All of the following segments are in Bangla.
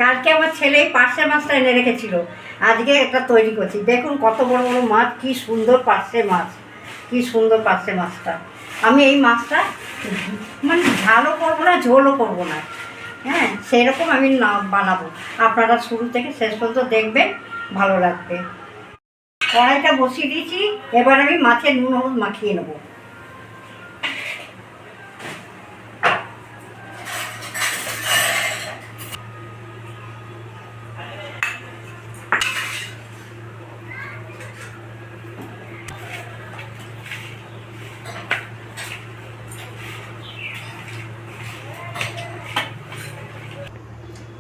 কালকে আমার ছেলে পার্শে মাছটা এনে রেখেছিল, আজকে একটা তৈরি করছি। দেখুন কত বড় বড় মাছ, কি সুন্দর পার্শে মাছ, কি সুন্দর পার্শে মাছটা। আমি এই মাছটা মানে ঝালও করবো না, ঝোলও করবো না, হ্যাঁ সেরকম আমি না বানাবো। আপনারা শুরু থেকে শেষ পর্যন্ত দেখবেন, ভালো লাগবে। কড়াইটা বসিয়ে দিয়েছি, এবার আমি মাছের নুন হলুদ মাখিয়ে নেবো।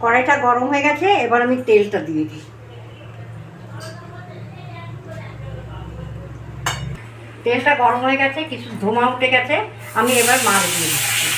কড়াইটা গরম হয়ে গেছে, এবার আমি তেলটা দিয়ে দিই। তেলটা গরম হয়ে গেছে, কিছু ধোঁয়া উঠে গেছে, আমি এবার মাছ দিয়ে দিচ্ছি।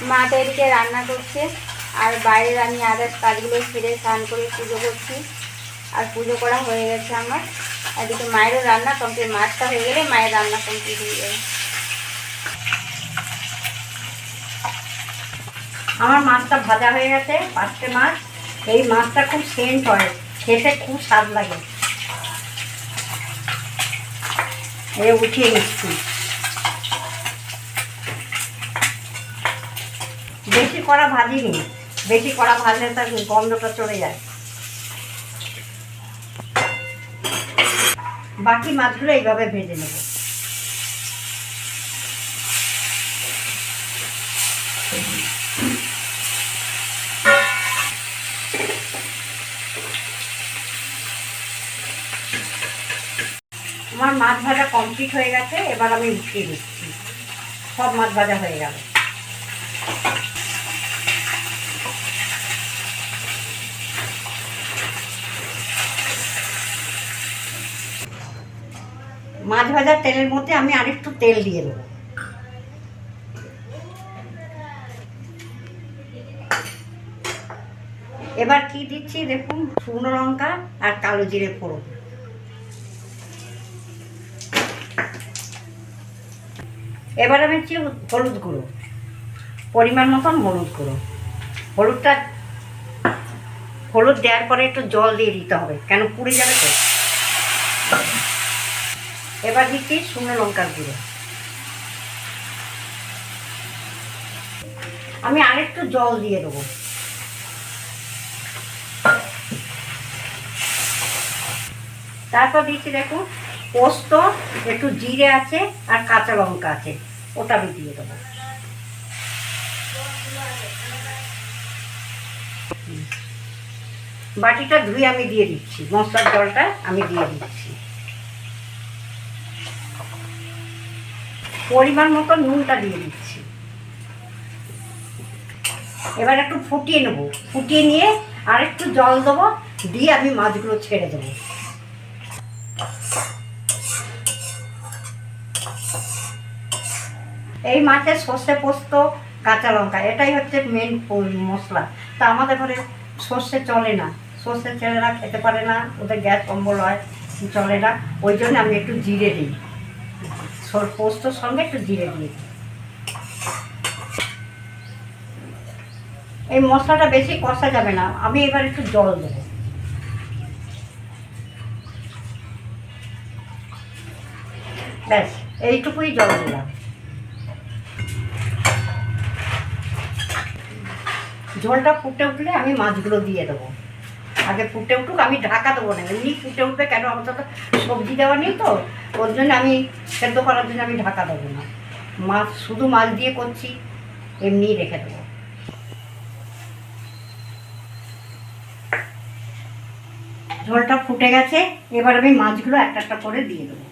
মা তো এদিকে রান্না করছে, আর বাইরের আমি আদার্স কাজগুলো সেরে স্নান করে পুজো করছি। আর পুজো করা হয়ে গেছে আমার। এদিকে মায়েরও রান্না কমপ্লিট, মাছটা হয়ে গেলে মায়ের রান্না কমপ্লিট হয়ে যাবে। আমার মাছটা ভাজা হয়ে গেছে, পার্শে মাছ। এই মাছটা খুব সেন্ট হয়, খেতে খুব স্বাদ লাগে। উঠিয়ে নিচ্ছি। বেশি কড়া ভাজিনি, বেশি কড়া ভাজলে তার গন্ধটা চলে যায়। বাকি মাছগুলো এইভাবে ভেজে নেব। আমার মাছ ভাজা কমপ্লিট হয়ে গেছে, এবার আমি উঠিয়ে দিচ্ছি। সব মাছ ভাজা হয়ে গেল। মাছ ভাজার তেলের মধ্যে আমি আরেকটু তেল দিয়ে দেবো। এবার কি দিচ্ছি দেখুন, শুকনো লঙ্কা আর কালো জিরে ফোড়ন। এবার আমি দিচ্ছি হলুদ গুঁড়ো, পরিমাণ মতন হলুদ গুঁড়ো। হলুদ দেওয়ার পরে একটু জল দিয়ে দিতে হবে, কেন পুড়ে যাবে তো। এবার দিচ্ছি শুকনো লঙ্কার গুঁড়ো। আমি আরেকটু জল দিয়ে দেবো। তারপর দিচ্ছি দেখুন পোস্ত, একটু জিরে আছে আর কাঁচা লঙ্কা আছে, ওটা আমি দিয়ে দেবো। বাটিটা ধুয়ে আমি দিয়ে দিচ্ছি, মশলার জলটা আমি দিয়ে দিচ্ছি। পরিমাণ মতো নুনটা দিয়ে দিচ্ছি। এবার একটু ফুটিয়ে নেবো, ফুটিয়ে নিয়ে আর একটু জল দেবো, দিয়ে আমি মাছগুলো ছেড়ে দেবো। এই মাছের সর্ষে পোস্ত কাঁচা লঙ্কা এটাই হচ্ছে মেন মশলা। তা আমাদের ঘরে সর্ষে চলে না, সর্ষে ছেলেরা খেতে পারে না, ওদের গ্যাস অম্বল হয়, চলে না। ওই জন্য আমি একটু জিরে দিই, পোস্তর সঙ্গে একটু জিরে দিই। এই মশলাটা বেশি কষা যাবে না, আমি এবার একটু জল দেবো। ব্যাস এইটুকুই জল দিলাম। ঝোলটা ফুটে উঠলে আমি মাছগুলো দিয়ে দেবো। আগে ফুটে উঠুক, আমি ঢাকা দেবো না, এমনি ফুটে উঠবে। কেন আমার তো সবজি দেওয়া নেই তো, ওর জন্য আমি সেদ্ধ করার জন্য আমি ঢাকা দেবো না। মাছ শুধু মাছ দিয়ে করছি, এমনিই রেখে দেবো। ঝোলটা ফুটে গেছে, এবার আমি মাছগুলো একটা একটা করে দিয়ে দেবো।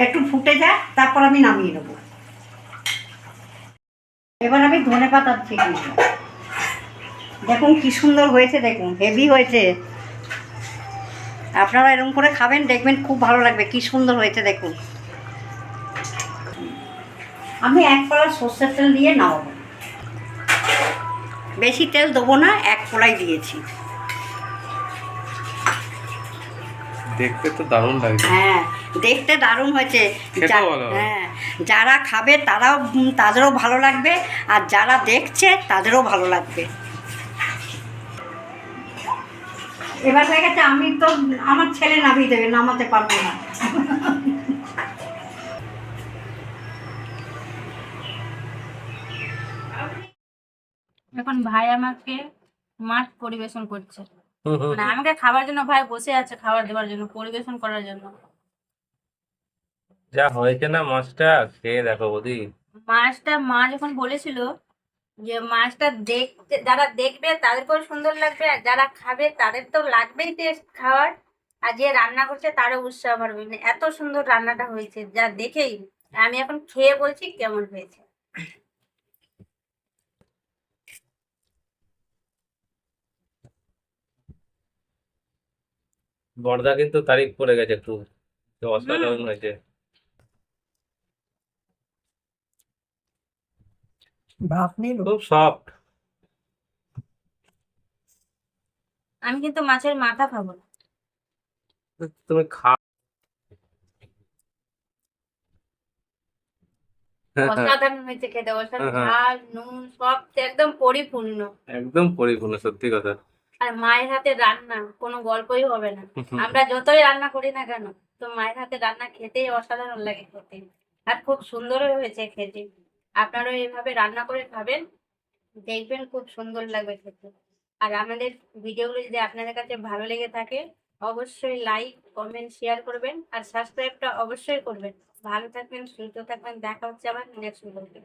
একটু ফুটে যায়, তারপর আমি নামিয়ে নেবো। এবার আমি ধনেপাতা ছেঁকে নেব। দেখুন কি সুন্দর হয়েছে, দেখুন হেভি হয়েছে। আপনারা এরকম করে খাবেন, দেখবেন খুব ভালো লাগবে। কি সুন্দর হয়েছে দেখুন। আমি 1 কড়া সর্ষের তেল দিয়ে নামাবো। বেশি তেল দেবো না, 1 কড়াই দিয়েছি। দেখতে তো দারুণ লাগছে। হ্যাঁ, দেখতে দারুণ হয়েছে। খেতেও ভালো হবে। হ্যাঁ, যারা খাবে তাদেরও ভালো লাগবে, আর যারা দেখছে তাদেরও ভালো লাগবে। এবার হয়ে গেছে, আমি তো আমার ছেলে নামিয়ে দেবে, নামাতে পারবো না। এখন ভাই আমাকে মাছ পরিবেশন করছে, মানে আমাকে খাবার জন্য ভাই বসে আছে, খাবার দেওয়ার জন্য, পরিবেশন করার জন্য। যা হয়েছে না মাছটা, খেয়ে দেখো বৌদি। মা যখন বলেছিল যে মাছটা দেখতে, যারা দেখবে তাদেরকেও সুন্দর লাগবে, আর যারা খাবে তাদের তো লাগবেই টেস্ট খাওয়ার, আর যে রান্না করছে তারও উৎসাহ বাড়বে। মানে এত সুন্দর রান্নাটা হয়েছে, যা দেখেই আমি এখন খেয়ে বলছি কেমন হয়েছে। বড়দা কিন্তু তারিফ করে গেছে একটু, যে অসাধারণ হয়েছে। খুব সফট। আমি কিন্তু মাছের মাথা খাবো না। তুমি খা। অসাধারণ হয়েছে খেতে, অসাধারণ, ঝাল নুন সব একদম পরিপূর্ণ। একদম পরিপূর্ণ, সত্যি কথা। আর মায়ের হাতে রান্না কোনো গল্পই হবে না। আমরা যতই রান্না করি না কেন, তো মায়ের হাতে রান্না খেতেই অসাধারণ লাগে খেতে, আর খুব সুন্দরও হয়েছে খেতে। আপনারাও এইভাবে রান্না করে খাবেন, দেখবেন খুব সুন্দর লাগবে খেতে। আর আমাদের ভিডিওগুলো যদি আপনাদের কাছে ভালো লেগে থাকে, অবশ্যই লাইক কমেন্ট শেয়ার করবেন, আর সাবস্ক্রাইবটা অবশ্যই করবেন। ভালো থাকবেন, সুস্থ থাকবেন, দেখা হচ্ছে আবার নেক্সট ভিডিওতে।